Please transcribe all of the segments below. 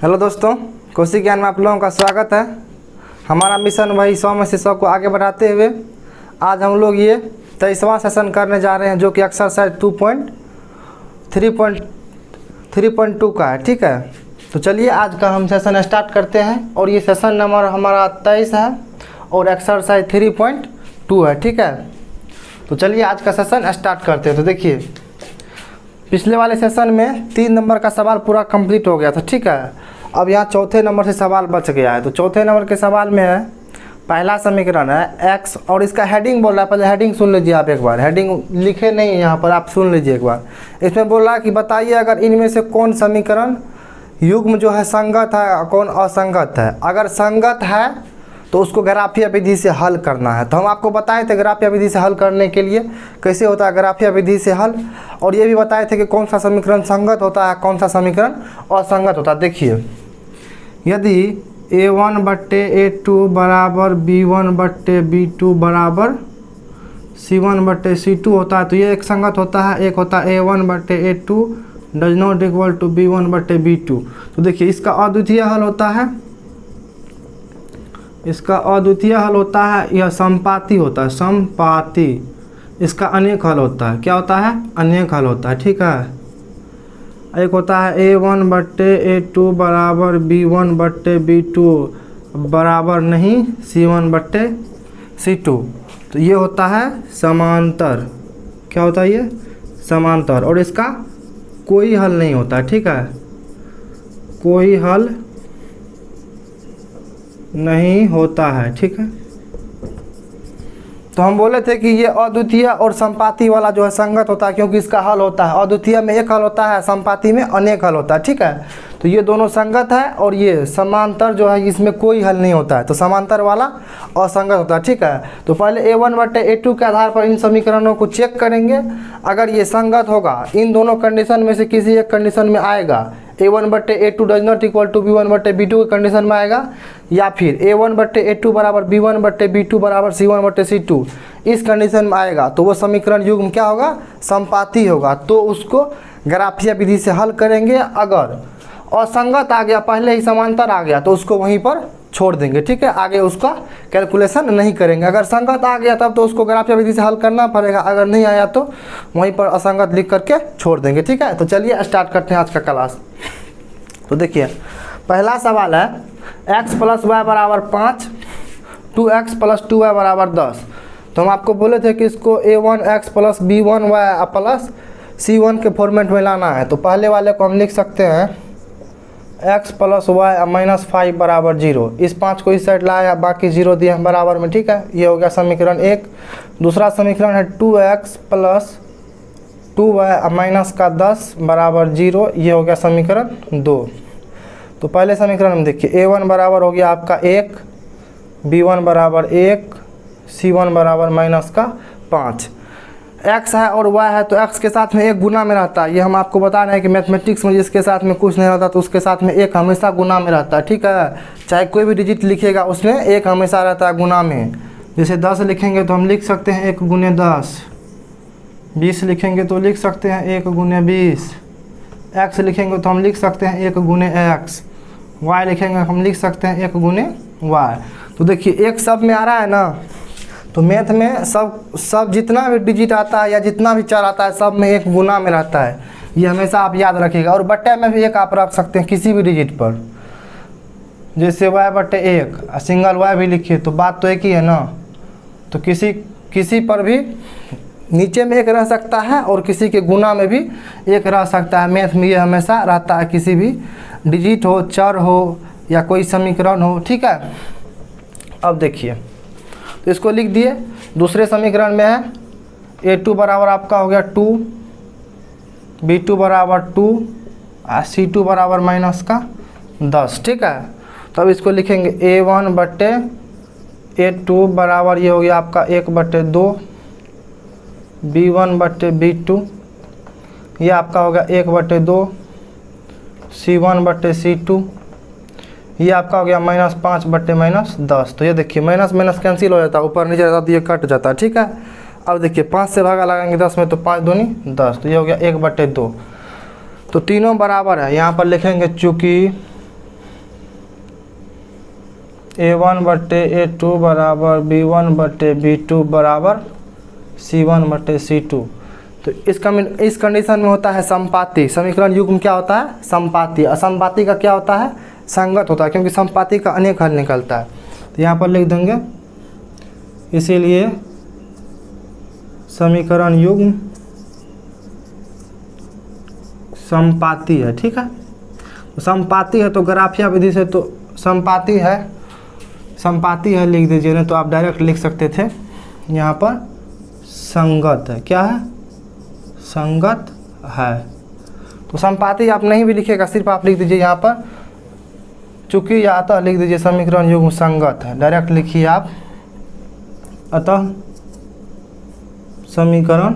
Hello दोस्तों, कोशी ज्ञान में आप लोगों का स्वागत है। हमारा मिशन वही 100 में से 100 को आगे बढ़ाते हुए आज हम लोग ये 23वां सेशन करने जा रहे हैं, जो कि एक्सरसाइज 2.3.2 का है। ठीक है, तो चलिए आज का हम सेशन स्टार्ट करते हैं। और ये सेशन नंबर हमारा 23 है और एक्सरसाइज 3.2 है। ठीक है, तो चलिए आज का सेशन स्टार्ट करते हैं। तो देखिए, पिछले वाले सेशन में 3 नंबर का सवाल पूरा कंप्लीट हो गया था। ठीक है, अब यहाँ चौथे नंबर से सवाल बच गया है। तो चौथे नंबर के सवाल में है, पहला समीकरण है x, और इसका हेडिंग बोल रहा है। पहले हेडिंग सुन लीजिए आप एक बार, हेडिंग लिखे नहीं है यहाँ पर, आप सुन लीजिए एक बार। इसमें बोल रहा है कि बताइए अगर इनमें से कौन समीकरण युग्म जो है संगत है, कौन असंगत है। अगर संगत है तो उसको ग्राफीय विधि से हल करना है। तो हम आपको बताए थे ग्राफीय विधि से हल करने के लिए कैसे होता है ग्राफीय विधि से हल, और ये भी बताए थे कि कौन सा समीकरण संगत होता है, कौन सा समीकरण असंगत होता है। देखिए, यदि a1/a2 बराबर b1/b2 बराबर c1/c2 होता है तो ये एक संगत होता है। एक होता है a1/a2 does not equal to b1/b2। तो देखिए, इसका अद्वितीय हल होता है, इसका अद्वितीय हल होता है, यह संपाती होता है, संपाती। इसका अनेक हल होता है, क्या होता है, अनेक हल होता है। ठीक है, एक होता है a1/a2 बराबर b1/b2 बराबर नहीं c1/c2। तो ये होता है समांतर। क्या होता है ये, समांतर। और इसका कोई हल नहीं होता है। ठीक है, कोई हल नहीं होता है। ठीक है, तो हम बोले थे कि ये अद्वितीय और संपाती वाला जो है संगत होता है, क्योंकि इसका हल होता है, अद्वितीय में एक हल होता है, संपाती में अनेक हल होता है। ठीक है, तो ये दोनों संगत है, और ये समांतर जो है इसमें कोई हल नहीं होता है, तो समांतर वाला असंगत होता है। ठीक है, तो पहले a1/a2 के आधार पर इन समीकरणों को चेक करेंगे। अगर ये संगत होगा, इन दोनों कंडीशन में से किसी एक कंडीशन में आएगा, a1/a2 does not equal to b1/b2 की कंडीशन में आएगा, या फिर a1/a2 बराबर b1/b2 बराबर c1/c2 इस कंडीशन में आएगा, तो वो समीकरण युग्म क्या होगा, संपाती होगा। तो उसको ग्राफीय विधि से हल करेंगे। अगर असंगत आ गया, पहले ही समांतर आ गया, तो उसको वहीं पर छोड़ देंगे। ठीक है, आगे उसका कैलकुलेशन नहीं करेंगे। अगर संगत आ गया तब तो उसको ग्राफीय विधि से हल करना पड़ेगा, अगर नहीं आया तो वहीं पर असंगत लिख करके छोड़ देंगे। ठीक है, तो चलिए स्टार्ट करते हैं आज का क्लास। तो देखिए, पहला सवाल है x + y बराबर 5, 2x + 2y बराबर 10। तो हम आपको बोले थे कि इसको a1x + b1y + c1 के फॉर्मेट में लाना है। तो पहले वाले को हम लिख सकते हैं x + y - 5 बराबर 0। इस 5 को इस साइड लाया, बाकी 0 दिए हैं बराबर में। ठीक है, ये हो गया समीकरण 1। दूसरा समीकरण है 2x + 2y - 10 बराबर 0। ये हो गया समीकरण 2। तो पहले समीकरण में देखिए, a1 बराबर हो गया आपका 1, b1 बराबर 1, c1 बराबर -5। x है और y है, तो x के साथ में एक गुना में रहता है। ये हम आपको बता रहे हैं कि मैथमेटिक्स में जिसके साथ में कुछ नहीं रहता तो उसके साथ में एक हमेशा गुना में रहता है। ठीक है, चाहे कोई भी डिजिट लिखिएगा उसमें एक हमेशा रहता है गुना में। जैसे 10 लिखेंगे तो हम लिख सकते हैं 1 × 10, 20 लिखेंगे तो लिख सकते हैं 1 × 20, x लिखेंगे तो हम लिख सकते हैं 1 × x, y लिखेंगे हम लिख सकते हैं 1 × y। तो देखिए, एक सब में आ रहा है ना, तो मैथ में सब जितना भी डिजिट आता है या जितना भी चर आता है सब में एक गुना में रहता है। ये हमेशा आप याद रखिएगा। और बट्टे में भी एक आप रख सकते हैं किसी भी डिजिट पर, जैसे y/1 सिंगल y भी लिखिए तो बात तो एक ही है ना। तो किसी पर भी नीचे में एक रह सकता है और किसी के गुना में भी एक रह सकता है। मैथ में ये हमेशा रहता है, किसी भी डिजिट हो, चर हो या कोई समीकरण हो। ठीक है, अब देखिए, तो इसको लिख दिए। दूसरे समीकरण में है a2 बराबर आपका हो गया 2, b2 बराबर 2, c2 बराबर -10। ठीक है, तो अब इसको लिखेंगे a1/a2 बराबर ये हो गया आपका 1/2, b1/b2 ये आपका हो गया 1/2, c1/c2 ये आपका हो गया -5/-10। तो ये देखिए, माइनस माइनस कैंसिल हो जाता है, ऊपर नीचे जाता है तो ये कट जाता है। ठीक है, अब देखिए 5 से भागा लगाएंगे 10 में तो 5 दूनी 10, तो ये हो गया 1/2। तो तीनों बराबर है। यहाँ पर लिखेंगे चूँकि A1/A2 बराबर B1/B2 बराबर C1/C2। तो इस कंडीशन में होता है संपाती। समीकरण युग्म क्या होता है? संपाती। असंपाती का क्या होता है? संगत होता है, क्योंकि संपाती का अनेक हल निकलता है। तो यहाँ पर लिख देंगे, इसीलिए समीकरण युग्म संपाती है। ठीक है, तो संपाती है तो ग्राफिया विधि से तो संपाती है लिख दीजिए, नहीं तो आप डायरेक्ट लिख सकते थे यहाँ पर संगत है। क्या है? संगत है। तो संपाती आप नहीं भी लिखिएगा, सिर्फ आप लिख दीजिए यहाँ पर चूंकि या अतः लिख दीजिए समीकरण युग्म संगत है, डायरेक्ट लिखिए आप अतः समीकरण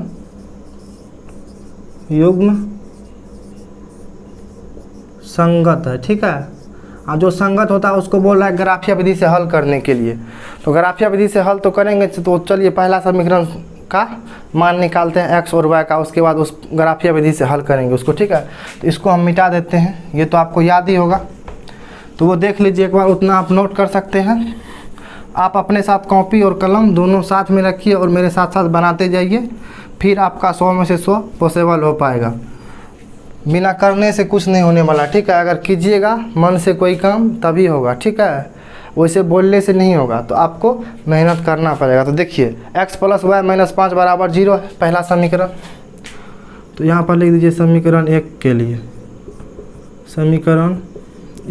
युग्म संगत है। ठीक है, और जो संगत होता है उसको बोल रहा है ग्राफिया विधि से हल करने के लिए। तो ग्राफिया विधि से हल तो करेंगे, तो चलिए पहला समीकरण का मान निकालते हैं x और y का, उसके बाद उस ग्राफिया विधि से हल करेंगे उसको। ठीक है, तो इसको हम मिटा देते हैं, ये तो आपको याद ही होगा, तो वो देख लीजिए एक बार, उतना आप नोट कर सकते हैं। आप अपने साथ कॉपी और कलम दोनों साथ में रखिए और मेरे साथ साथ बनाते जाइए, फिर आपका 100 में से 100 पॉसिबल हो पाएगा। बिना करने से कुछ नहीं होने वाला। ठीक है, अगर कीजिएगा मन से कोई काम तभी होगा। ठीक है, वैसे बोलने से नहीं होगा, तो आपको मेहनत करना पड़ेगा। तो देखिए x + y - 5 बराबर 0 है पहला समीकरण। तो यहाँ पर लिख दीजिए समीकरण 1 के लिए, समीकरण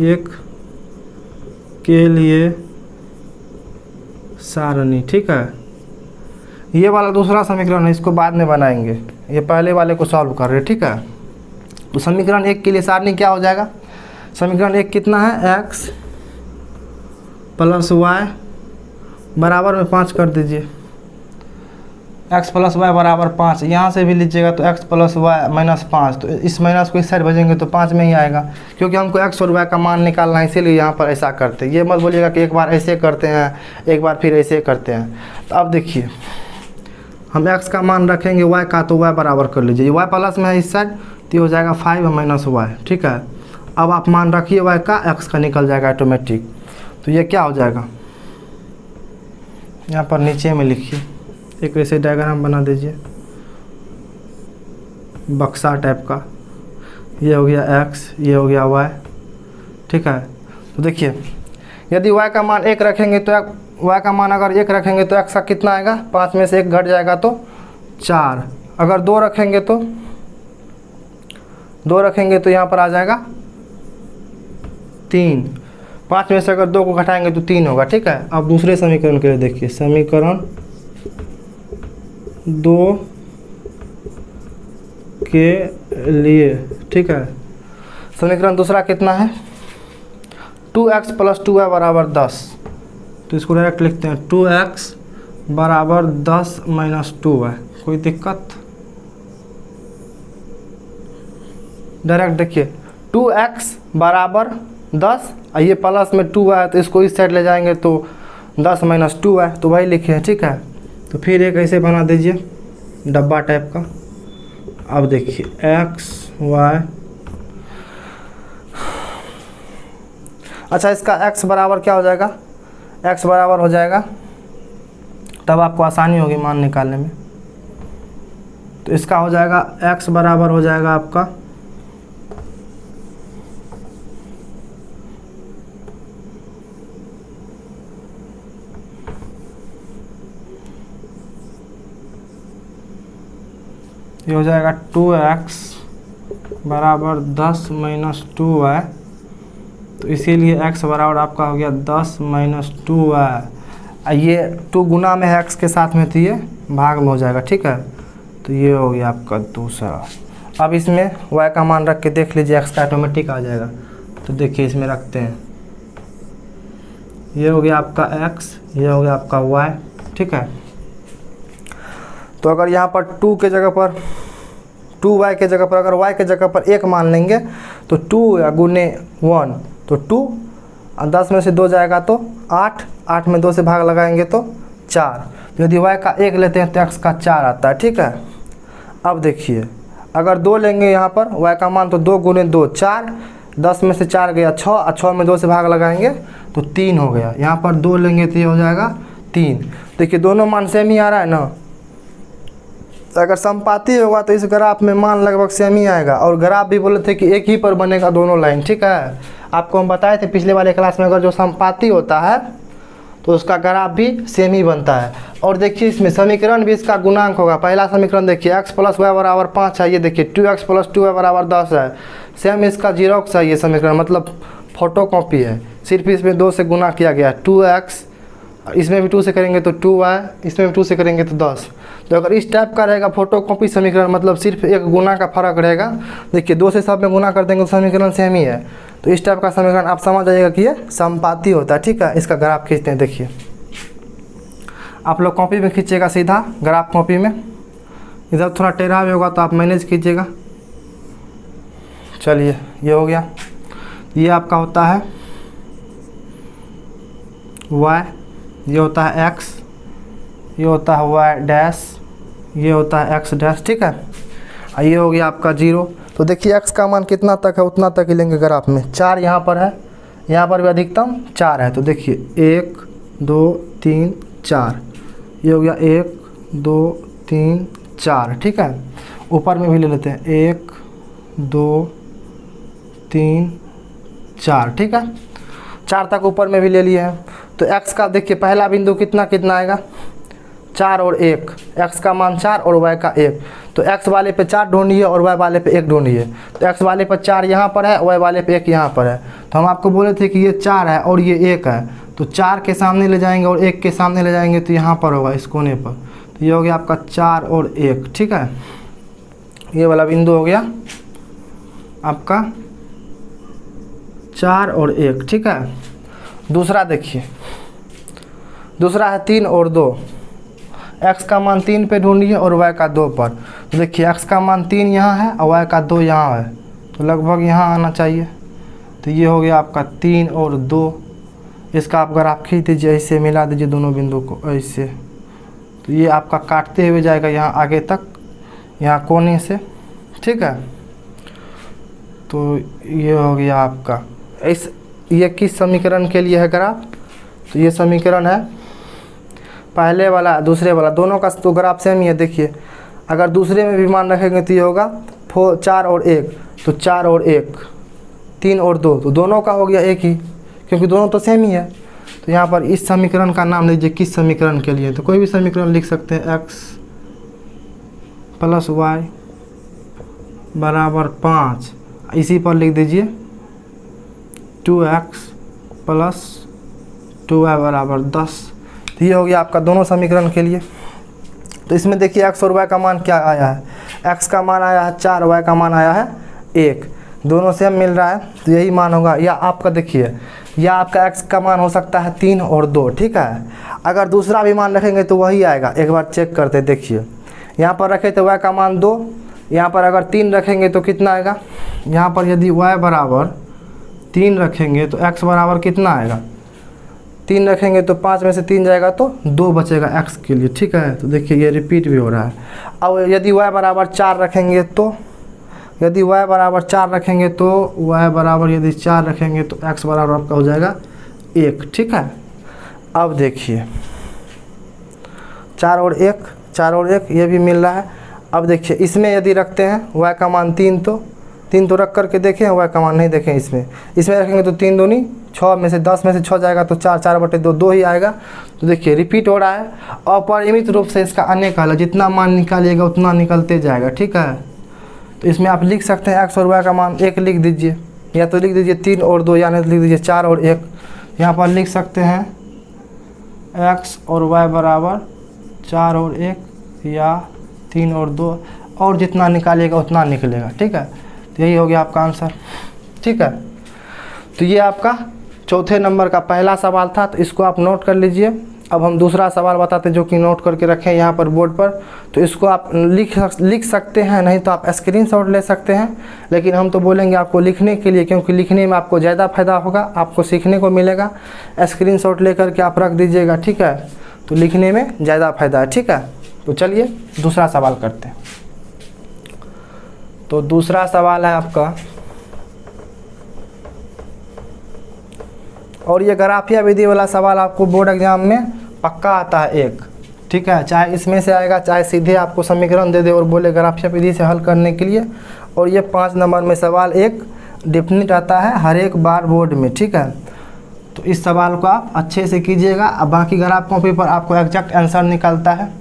1 के लिए सारणी। ठीक है, ये वाला दूसरा समीकरण है, इसको बाद में बनाएंगे, ये पहले वाले को सॉल्व कर रहे। ठीक है, तो समीकरण 1 के लिए सारणी क्या हो जाएगा? समीकरण 1 कितना है? x + y बराबर में 5 कर दीजिए। x + y बराबर 5, यहाँ से भी लीजिएगा तो x + y - 5, तो इस माइनस को इस साइड भेजेंगे तो 5 में ही आएगा, क्योंकि हमको x और y का मान निकालना है, इसीलिए यहाँ पर ऐसा करते हैं। ये मत बोलिएगा कि एक बार ऐसे करते हैं एक बार फिर ऐसे करते हैं। तो अब देखिए हम x का मान रखेंगे y का, तो y बराबर कर लीजिए, y प्लस में है इस साइड, तो ये हो जाएगा 5 - y। ठीक है, अब आप मान रखिए y का, x का निकल जाएगा ऑटोमेटिक। तो ये क्या हो जाएगा? यहाँ पर नीचे में लिखिए, एक ऐसे डायग्राम बना दीजिए बक्सा टाइप का, ये हो गया x, ये हो गया y। ठीक है, तो देखिए यदि y का मान 1 रखेंगे तो y का मान अगर 1 रखेंगे तो x का कितना आएगा? 5 में से 1 घट जाएगा तो 4। अगर 2 रखेंगे तो यहाँ पर आ जाएगा 3। 5 में से अगर 2 को घटाएंगे तो 3 होगा। ठीक है, अब दूसरे समीकरण के लिए देखिए, समीकरण 2 के लिए। ठीक है, समीकरण दूसरा कितना है? 2x + 2y बराबर 10। तो इसको डायरेक्ट लिखते हैं 2x बराबर 10 - 2y। कोई दिक्कत? डायरेक्ट देखिए 2x बराबर 10 और ये प्लस में 2y है, तो इसको इस साइड ले जाएंगे तो 10 - 2y, तो वही लिखे हैं। ठीक है, तो फिर एक ऐसे बना दीजिए डब्बा टाइप का। अब देखिए x y, अच्छा इसका x बराबर क्या हो जाएगा? x बराबर हो जाएगा, तब आपको आसानी होगी मान निकालने में। तो इसका हो जाएगा x बराबर हो जाएगा आपका ये हो जाएगा 2x बराबर 10 - 2y। तो इसीलिए x बराबर आपका हो गया 10 - 2y। ये 2 गुना में है x के साथ में, तो ये भाग में हो जाएगा। ठीक है, तो ये हो गया आपका दूसरा। अब इसमें y का मान रख के देख लीजिए, x का ऑटोमेटिक आ जाएगा। तो देखिए इसमें रखते हैं, ये हो गया आपका x, ये हो गया आपका y। ठीक है, तो अगर यहाँ पर 2 के जगह पर 2y के जगह पर अगर y के जगह पर 1 मान लेंगे तो 2 गुने 1 तो 2, और 10 में से 2 जाएगा तो 8, 8 में 2 से भाग लगाएंगे तो 4। तो यदि y का 1 लेते हैं तो x का 4 आता है। ठीक है, अब देखिए अगर 2 लेंगे यहाँ पर y का मान, तो 2 गुने 2 4, 10 में से 4 गया 6, और 6 में 2 से भाग लगाएंगे तो 3 हो गया। यहाँ पर 2 लेंगे तो ये हो जाएगा 3। देखिए दोनों मान सेम ही आ रहा है ना। अगर संपाती होगा तो इस ग्राफ में मान लगभग सेम ही आएगा। और ग्राफ भी बोले थे कि एक ही पर बनेगा दोनों लाइन, ठीक है। आपको हम बताए थे पिछले वाले क्लास में, अगर जो संपाती होता है तो उसका ग्राफ भी सेम ही बनता है। और देखिए इसमें समीकरण भी इसका गुणांक होगा। पहला समीकरण देखिए x + y बराबर 5 है, ये देखिए 2x + 2y बराबर 10 है। सेम इसका जीरोक्स है ये समीकरण, मतलब फोटोकॉपी है, सिर्फ इसमें 2 से गुना किया गया है। 2x इसमें भी 2 से करेंगे तो 2y, इसमें भी 2 से करेंगे तो 10। तो अगर इस टाइप का रहेगा फोटोकॉपी समीकरण, मतलब सिर्फ एक गुना का फर्क रहेगा। देखिए 2 से सब में गुना कर देंगे तो समीकरण सेम ही है। तो इस टाइप का समीकरण आप समझ जाइएगा कि ये संपाती होता है, ठीक है। इसका ग्राफ खींचते हैं। देखिए आप लोग कॉपी में खींचिएगा सीधा ग्राफ कॉपी में, इधर थोड़ा टेढ़ा भी होगा तो आप मैनेज कीजिएगा। चलिए ये हो गया। ये आपका होता है y, ये होता है x, ये होता है y डैश, ये होता है x डैश, ठीक है। और ये हो गया आपका 0। तो देखिए x का मान कितना तक है उतना तक ही लेंगे ग्राफ में। 4 यहाँ पर है, यहाँ पर भी अधिकतम 4 है। तो देखिए 1 2 3 4, ये हो गया 1 2 3 4, ठीक है। ऊपर में भी ले लेते हैं 1 2 3 4, ठीक है। 4 तक ऊपर में भी ले लिए हैं। तो x का देखिए पहला बिंदु कितना कितना आएगा, 4 और 1। x का मान 4 और y का 1। तो x वाले पे 4 ढूंढिए और y वाले पे 1 ढूंढिए। तो x वाले पर 4 यहाँ पर है, y वाले पे 1 यहाँ पर है। तो हम आपको बोले थे कि ये 4 है और ये 1 है, तो 4 के सामने ले जाएंगे और 1 के सामने ले जाएंगे तो यहाँ पर होगा इस कोने पर। तो ये हो गया आपका 4 और 1, ठीक है। ये वाला बिंदु हो गया आपका 4 और 1, ठीक है। दूसरा देखिए, दूसरा है 3 और 2। x का मान 3 पे ढूंढिए और y का 2 पर। तो देखिए x का मान 3 यहाँ है और y का 2 यहाँ है, तो लगभग यहाँ आना चाहिए। तो ये हो गया आपका 3 और 2। इसका आप ग्राफ खींच दीजिए, ऐसे मिला दीजिए दोनों बिंदु को ऐसे। तो ये आपका काटते हुए जाएगा यहाँ आगे तक, यहाँ कोने से, ठीक है। तो ये हो गया आपका ये किस समीकरण के लिए है ग्राफ, तो ये समीकरण है पहले वाला दूसरे वाला, दोनों का तो ग्राफ सेम ही है। देखिए अगर दूसरे में भी मान रखेंगे तो ये होगा 4 और 1, तो 4 और 1 3 और 2, तो दोनों का हो गया एक ही, क्योंकि दोनों तो सेम ही है। तो यहाँ पर इस समीकरण का नाम लीजिए किस समीकरण के लिए, तो कोई भी समीकरण लिख सकते हैं। x + y बराबर 5, इसी पर लिख दीजिए 2x + 2y बराबर 10। तो ये हो गया आपका दोनों समीकरण के लिए। तो इसमें देखिए x और y का मान क्या आया है, x का मान आया है 4, y का मान आया है 1, दोनों सेम मिल रहा है तो यही मान होगा। या आपका देखिए, या आपका x का मान हो सकता है 3 और 2, ठीक है। अगर दूसरा भी मान रखेंगे तो वही आएगा। एक बार चेक करते देखिए, यहाँ पर रखे तो y का मान 2, यहाँ पर अगर 3 रखेंगे तो कितना आएगा। यहाँ पर यदि y बराबर 3 रखेंगे तो x बराबर कितना आएगा, 3 रखेंगे तो 5 में से 3 जाएगा तो 2 बचेगा x के लिए, ठीक है। तो देखिए ये रिपीट भी हो रहा है। अब यदि y बराबर 4 रखेंगे तो, यदि y बराबर 4 रखेंगे तो y बराबर यदि 4 रखेंगे तो x बराबर आपका हो जाएगा 1, ठीक है। अब देखिए 4 और 1 ये भी मिल रहा है। अब देखिए इसमें यदि रखते हैं y का मान 3, तो 3 तो रख करके देखें, y का मान नहीं देखें। इसमें रखेंगे तो 3 दूनी 6 में से 10 में से 6 जाएगा तो 4/2 2 ही आएगा। तो देखिए रिपीट हो रहा है। अपरिमित रूप से इसका अनेक हल है, जितना मान निकालिएगा उतना निकलते जाएगा, ठीक है। तो इसमें आप लिख सकते हैं x और y का मान 1 लिख दीजिए, या तो लिख दीजिए 3 और 2, या नहीं लिख दीजिए 4 और 1। यहाँ पर लिख सकते हैं x और y बराबर 4 और 1 या 3 और 2, और जितना निकालिएगा उतना निकलेगा, ठीक है। तो यही हो गया आपका आंसर, ठीक है। तो ये आपका चौथे नंबर का पहला सवाल था, तो इसको आप नोट कर लीजिए। अब हम दूसरा सवाल बताते हैं जो कि नोट करके रखें यहाँ पर बोर्ड पर। तो इसको आप लिख सकते हैं, नहीं तो आप स्क्रीनशॉट ले सकते हैं, लेकिन हम तो बोलेंगे आपको लिखने के लिए, क्योंकि लिखने में आपको ज़्यादा फायदा होगा, आपको सीखने को मिलेगा। स्क्रीनशॉट लेकर के आप रख दीजिएगा, ठीक है। तो लिखने में ज़्यादा फायदा है, ठीक है। तो चलिए दूसरा सवाल करते हैं। तो दूसरा सवाल है आपका और ये ग्राफिया विधि वाला सवाल आपको बोर्ड एग्जाम में पक्का आता है एक, ठीक है, चाहे इसमें से आएगा चाहे सीधे आपको समीकरण दे दे और बोले ग्राफिया विधि से हल करने के लिए। और ये 5 नंबर में सवाल एक डेफिनेट आता है हर एक बार बोर्ड में, ठीक है। तो इस सवाल को आप अच्छे से कीजिएगा। अब बाकी ग्राफ कॉपी पर आपको एग्जैक्ट आंसर निकलता है,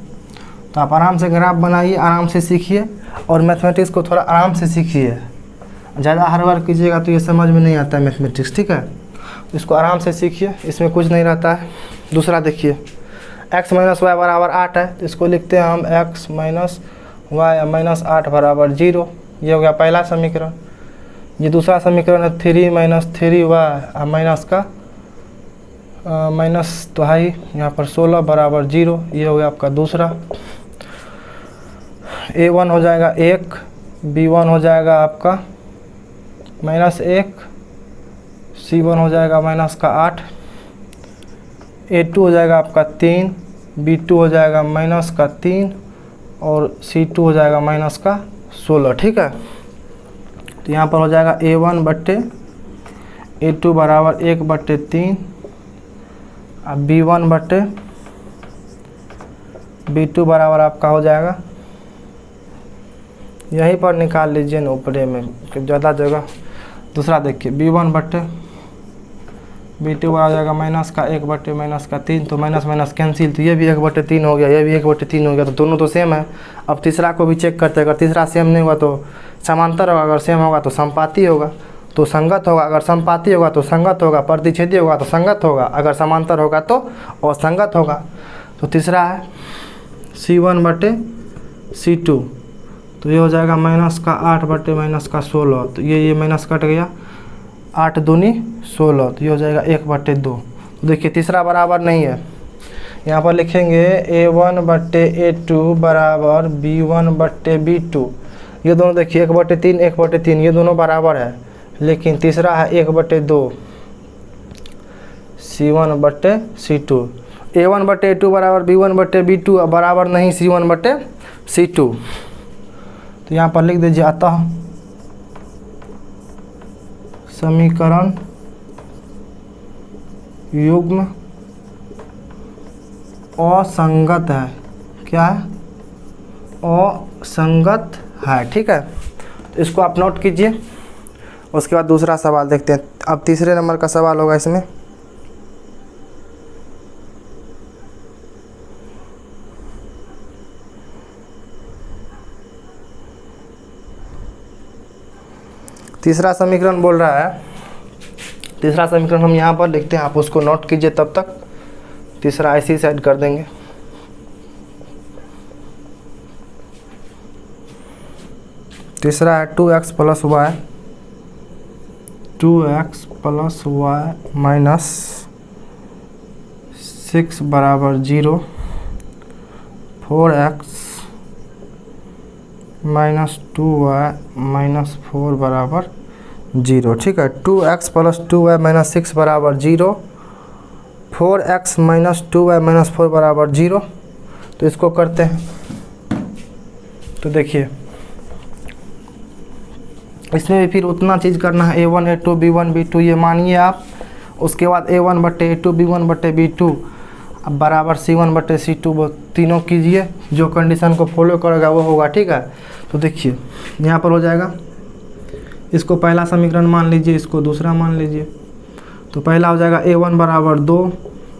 तो आप आराम से ग्राफ बनाइए, आराम से सीखिए और मैथमेटिक्स को थोड़ा आराम से सीखिए। ज़्यादा हार्ड वर्क कीजिएगा तो ये समझ में नहीं आता है मैथमेटिक्स, ठीक है। तो इसको आराम से सीखिए, इसमें कुछ नहीं रहता है। दूसरा देखिए, x माइनस वाई बराबर 8 है, तो इसको लिखते हैं हम x माइनस वाई माइनस 8 बराबर 0। ये हो गया पहला समीकरण। ये दूसरा समीकरण है 3 माइनस 3y माइनस का माइनस तो है ही यहाँ पर 16 बराबर 0। ये हो गया आपका दूसरा। a1 हो जाएगा 1, b1 हो जाएगा आपका -1, c1 हो जाएगा माइनस का 8, a2 हो जाएगा आपका 3, b2 हो जाएगा माइनस का 3 और c2 हो जाएगा माइनस का 16, ठीक है। तो यहाँ पर हो जाएगा a1 बट्टे a2 बराबर 1/3 अब b1 बट्टे b2 बराबर आपका हो जाएगा, यहीं पर निकाल लीजिए ना ऊपरे में, ज़्यादा जगह। दूसरा देखिए b1 बट्टे b2 बराबर हो जाएगा माइनस का 1/-3, तो माइनस माइनस कैंसिल, तो ये भी 1/3 हो गया, ये भी 1/3 हो गया, तो दोनों तो सेम है। अब तीसरा को भी चेक करते हैं, अगर तीसरा सेम नहीं हुआ तो समांतर होगा, अगर सेम होगा तो संपाती होगा, तो संगत होगा, अगर संपाती होगा तो संगत होगा, प्रतिच्छेदी होगा तो संगत होगा, अगर समांतर होगा तो असंगत होगा। तो तीसरा है c1 बटे c2, तो ये हो जाएगा माइनस का 8 बटे माइनस का 16, तो ये माइनस कट गया, 8 दूनी 16, तो ये हो जाएगा 1/2। तो देखिए तीसरा बराबर नहीं है, यहाँ पर लिखेंगे a1 बटे a2 बराबर b1 बटे b2। ये दोनों देखिए 1/3 1/3 ये दोनों बराबर है, लेकिन तीसरा है 1/2 c1 बटे c2। a1 बटे a2 बराबर b1 बटे b2 बराबर नहीं c1 बटे c2। तो यहाँ पर लिख दीजिए अतः समीकरण युग्म असंगत है। क्या है? असंगत है, ठीक है। तो इसको आप नोट कीजिए। उसके बाद दूसरा सवाल देखते हैं। अब तीसरे नंबर का सवाल होगा इसमें। तीसरा समीकरण बोल रहा है, तीसरा समीकरण हम यहाँ पर लिखते हैं, आप उसको नोट कीजिए, तब तक तीसरा ऐसे ही सेट कर देंगे। तीसरा है 2x plus Y, 2x plus Y minus 6 बराबर 0, 4x माइनस 2y माइनस 4 बराबर 0, ठीक है। 2x प्लस 2y माइनस 6 बराबर 0, 4x माइनस 2y माइनस 4 बराबर 0। तो इसको करते हैं। तो देखिए इसमें भी फिर उतना चीज़ करना है, a1 a2 b1 b2 ये मानिए आप। उसके बाद a1 बट्टे a2 b1 बट्टे b2 अब बराबर c1 बट्टे c2 तीनों कीजिए, जो कंडीशन को फॉलो करेगा वो होगा, ठीक है। तो देखिए यहाँ पर हो जाएगा, इसको पहला समीकरण मान लीजिए, इसको दूसरा मान लीजिए। तो पहला हो जाएगा a1 बराबर 2,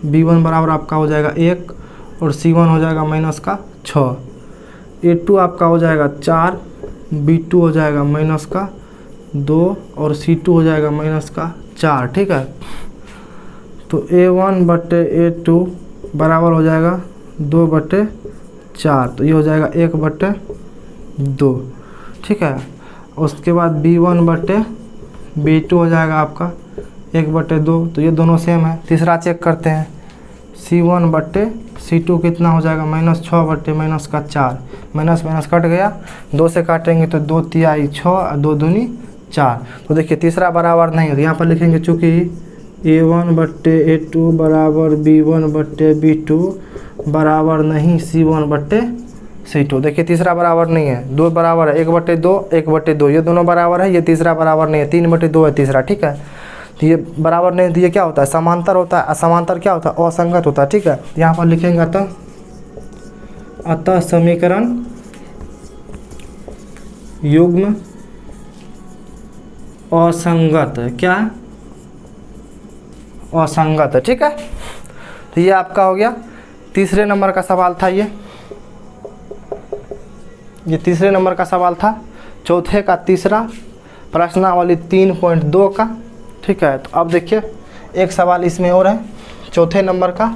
b1 बराबर आपका हो जाएगा 1 और c1 हो जाएगा माइनस का 6, a2 आपका हो जाएगा 4, b2 हो जाएगा माइनस का 2 और c2 हो जाएगा माइनस का 4, ठीक है। तो a1 बट्टे a2 बराबर हो जाएगा 2/4, तो ये हो जाएगा 1/2, ठीक है। उसके बाद b1 बट्टे b2 हो जाएगा आपका 1/2, तो ये दोनों सेम है। तीसरा चेक करते हैं, c1 बट्टे c2 कितना हो जाएगा -6 बट्टे माइनस का 4, माइनस माइनस कट गया, 2 से काटेंगे तो 2 तिहाई 6 और 2 दूनी 4। तो देखिए तीसरा बराबर नहीं है, तो यहाँ पर लिखेंगे चूँकि a1 बट्टे a2 बराबर b1 बट्टे b2 बराबर नहीं c1 बट्टे c2। देखिए तीसरा बराबर नहीं है, 2 बराबर है, 1/2 1/2 ये दोनों बराबर है, ये तीसरा बराबर नहीं है, 3/2 है तीसरा, ठीक है। तो ये बराबर नहीं, तो ये क्या होता है, समांतर होता है। असमांतर क्या होता है, असंगत होता है। ठीक है, यहाँ पर लिखेंगे अतः समीकरण युग्म असंगत, क्या असंगत है। ठीक है, तो ये आपका हो गया तीसरे नंबर का सवाल था। ये तीसरे नंबर का सवाल था, चौथे का तीसरा, प्रश्नावली 3.2 का। ठीक है, तो अब देखिए एक सवाल इसमें और है चौथे नंबर का,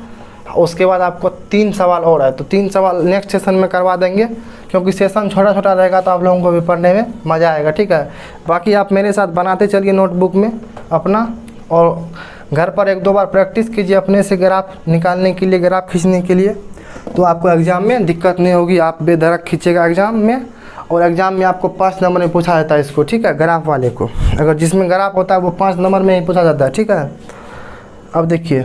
उसके बाद आपको 3 सवाल और है। तो 3 सवाल नेक्स्ट सेशन में करवा देंगे, क्योंकि सेशन छोटा छोटा रहेगा तो आप लोगों को भी पढ़ने में मज़ा आएगा। ठीक है, बाकी आप मेरे साथ बनाते चलिए नोटबुक में अपना, और घर पर 1-2 बार प्रैक्टिस कीजिए अपने से ग्राफ निकालने के लिए, ग्राफ खींचने के लिए, तो आपको एग्ज़ाम में दिक्कत नहीं होगी। आप बेधड़क खींचेगा एग्ज़ाम में, और एग्ज़ाम में आपको 5 नंबर में पूछा जाता है इसको। ठीक है, ग्राफ वाले को, अगर जिसमें ग्राफ होता है वो 5 नंबर में ही पूछा जाता है। ठीक है, अब देखिए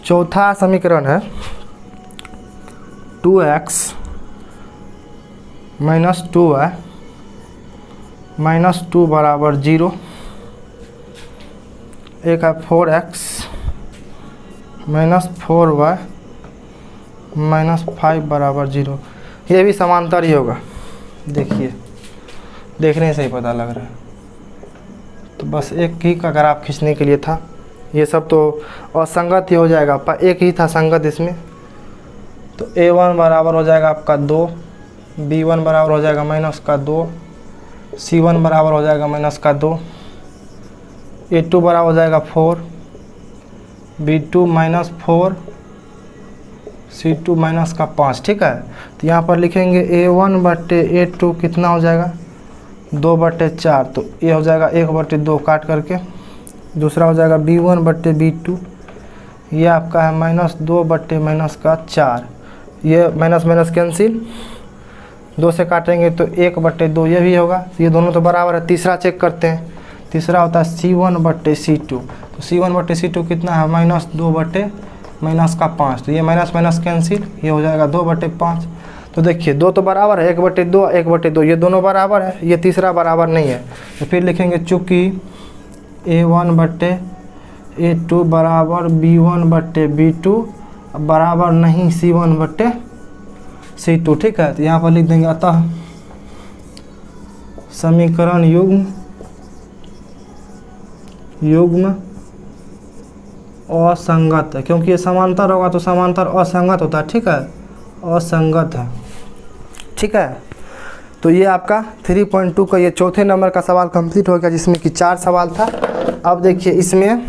चौथा समीकरण है 2x - 2y - 2 बराबर 0। एक है 4x - 4y - 5 बराबर 0। ये भी समांतर ही होगा, देखिए देखने से ही पता लग रहा है। तो बस एक ही का ग्राफ खींचने के लिए था, ये सब तो असंगत ही हो जाएगा, पर एक ही था संगत इसमें। तो a1 बराबर हो जाएगा आपका 2, b1 बराबर हो जाएगा -2, c1 बराबर हो जाएगा -2, a2 बराबर हो जाएगा 4, b2 -4, c2 -5। ठीक है, तो यहाँ पर लिखेंगे a1 बटे a2 कितना हो जाएगा, 2/4। तो ये हो जाएगा 1/2 काट करके, दूसरा हो जाएगा b1 बटे b2, ये आपका है -2 बटे -4। ये माइनस माइनस कैंसिल, 2 से काटेंगे तो 1/2 ये भी होगा, ये दोनों तो बराबर है। तीसरा चेक करते हैं, तीसरा होता है c1 बटे c2। तो c1 बटे c2 कितना है, -2 बटे -5। तो ये माइनस माइनस कैंसिल, ये हो जाएगा 2/5। तो देखिए 2 तो बराबर है, 1/2 1/2, ये दोनों बराबर है, ये तीसरा बराबर नहीं है। तो फिर लिखेंगे चूँकि a1 बटे a2 बराबर b1 बटे b2 बराबर नहीं c1 बटे c2। ठीक है, तो यहाँ पर लिख देंगे अतः समीकरण युग्म असंगत है, क्योंकि ये समांतर होगा तो समांतर असंगत होता है। ठीक है, असंगत है। ठीक है, तो ये आपका 3.2 का ये चौथे नंबर का सवाल कंप्लीट हो गया, जिसमें कि 4 सवाल था। अब देखिए इसमें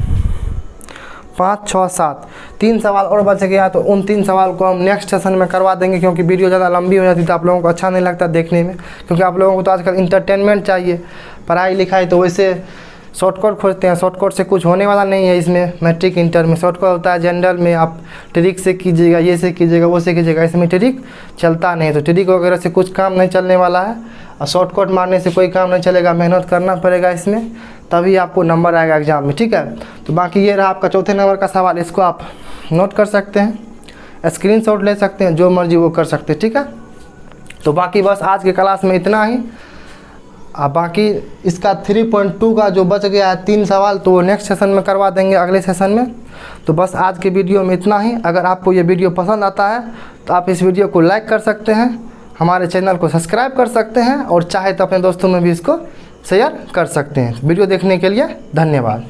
5, 6, 7 3 सवाल और बच गया, तो उन 3 सवाल को हम नेक्स्ट सेशन में करवा देंगे, क्योंकि वीडियो ज़्यादा लंबी हो जाती तो आप लोगों को अच्छा नहीं लगता देखने में, क्योंकि आप लोगों को तो आजकल इंटरटेनमेंट चाहिए, पढ़ाई लिखाई तो वैसे शॉर्टकट खोजते हैं, शॉर्टकट से कुछ होने वाला नहीं है इसमें। मैट्रिक इंटर में शॉर्टकट होता है, जनरल में आप ट्रिक से कीजिएगा, ये से कीजिएगा, वो से कीजिएगा, इसमें ट्रिक चलता नहीं। तो ट्रिक वगैरह से कुछ काम नहीं चलने वाला है, और शॉर्टकट मारने से कोई काम नहीं चलेगा, मेहनत करना पड़ेगा इसमें, तभी आपको नंबर आएगा एग्जाम में। ठीक है, तो बाकी ये रहा आपका चौथे नंबर का सवाल, इसको आप नोट कर सकते हैं, स्क्रीनशॉट ले सकते हैं, जो मर्जी वो कर सकते हैं। ठीक है, तो बाकी बस आज के क्लास में इतना ही। बाकी इसका 3.2 का जो बच गया है 3 सवाल, तो वो नेक्स्ट सेशन में करवा देंगे, अगले सेशन में। तो बस आज के वीडियो में इतना ही। अगर आपको ये वीडियो पसंद आता है तो आप इस वीडियो को लाइक कर सकते हैं, हमारे चैनल को सब्सक्राइब कर सकते हैं, और चाहे तो अपने दोस्तों में भी इसको शेयर कर सकते हैं। वीडियो देखने के लिए धन्यवाद।